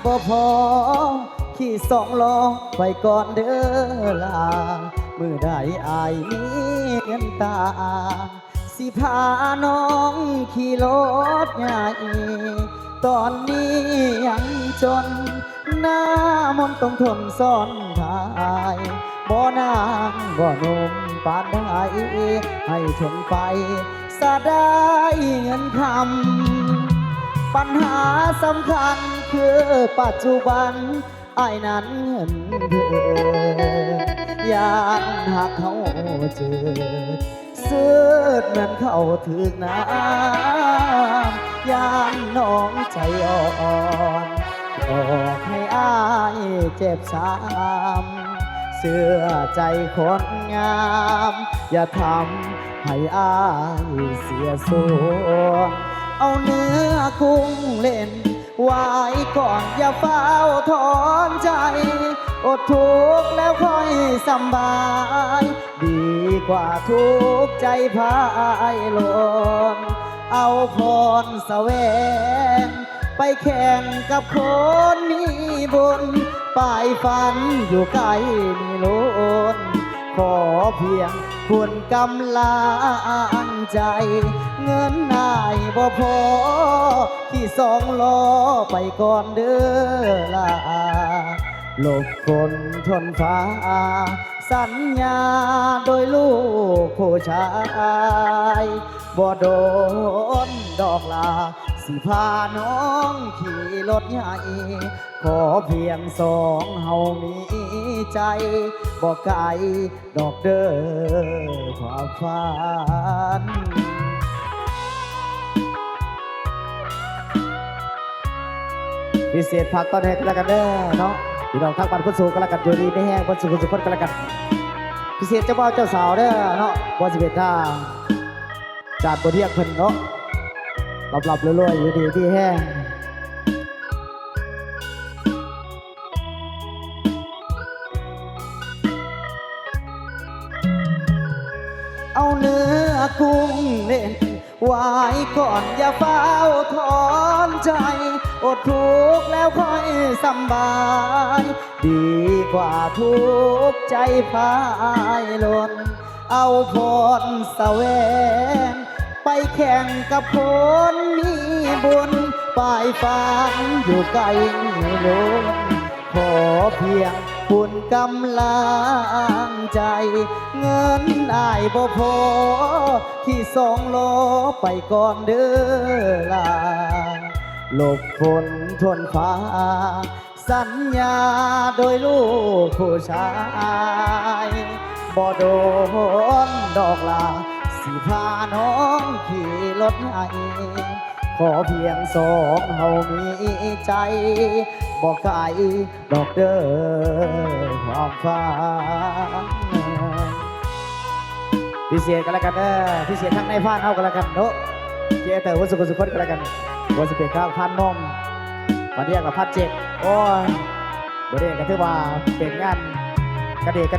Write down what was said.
บ่พอขี่สองล้อไปก่อนเด้อลามือใดอายมีเงินตาสิพาน้องขี่รถใหญ่ตอนนี้ยังจนหน้ามนต์ต้องทนซ่อนทายบ่นางบ่หนุ่มปานใดให้ทนไปสะได้เงินคำปัญหาสำคัญคือปัจจุบันอ้ายนั้นเงินเดือยานหากเขาเจอสืดเหมือนเขาถึกน้ำยานน้องใจอ่อนบอกให้อ้ายเจ็บช้ำเสื้อใจคนงามอย่าทำให้อ้ายเสียส่วนเอาเนื้อกุ้งเล่นไว้ก่อนอย่าเฝ้าถอนใจอดทุกข์แล้วค่อยสบายดีกว่าทุกข์ใจพายลมเอาพรแสวงไปแข่งกับคนมีบุญป้ายฝันอยู่ไกลมีล้นขอเพียงคุณกำลังใจเงินนายบ่พอที่สองล้อไปก่อนเด้อลาหลบฝนทนฟ้าสัญญาโดยลูกผู้ชายบ่โดนดอกลาสิพาน้องขี่รถใหญ่ขอเพียงสองเฮามีใจบ่ไกลดอกเด้อความฝันพิเศษพักตอนนี้ก็แล้วกันเด้อเนาะพี่น้องทักบันพุทธสูก็แล้วกันอยู่ดีไม่แห้งพุทธสูสุขก็แล้วกันพิเศษเจ้าบ่าวเจ้าสาวเด้อเนาะบ่สิเป็นท่าจากบ่เที่ยงเพิ่นเนาะหลับๆรวยๆอยู่ดีที่แห้งเอาเนื้อกุ้งเล่นไว้ก่อนอย่าเฝ้าถอนใจอดทุกข์แล้วค่อยสบายดีกว่าทุกข์ใจพายหล่นเอาพรแสวงไปแข่งกับคนมีบุญป้ายฝันอยู่ไกลล้นขอเพียงคุณกำลังใจเงินอายบ่พอที่สองล้อไปก่อนเด้อลาหลบฝนทนฟ้าสัญญาโดยลูกผู้ชายบ่โดนดอกลาสิพาน้องขี่รถใหญ่ขอเพียงสองเฮามีใจบอกไกลดอกเด้อความฝันพิเศษกันแล้วกันเด้อพิเศษทั้งในพานเฮากันแล้วกันเนาะเจ้าแต่วัสุขสุขคนกันแล้วกันวัสุเป็นข้าวพันนมวันนี้กับพัดเจ็ดโอ้ยวันนี้ก็ถือว่าเป็นงานกระเดก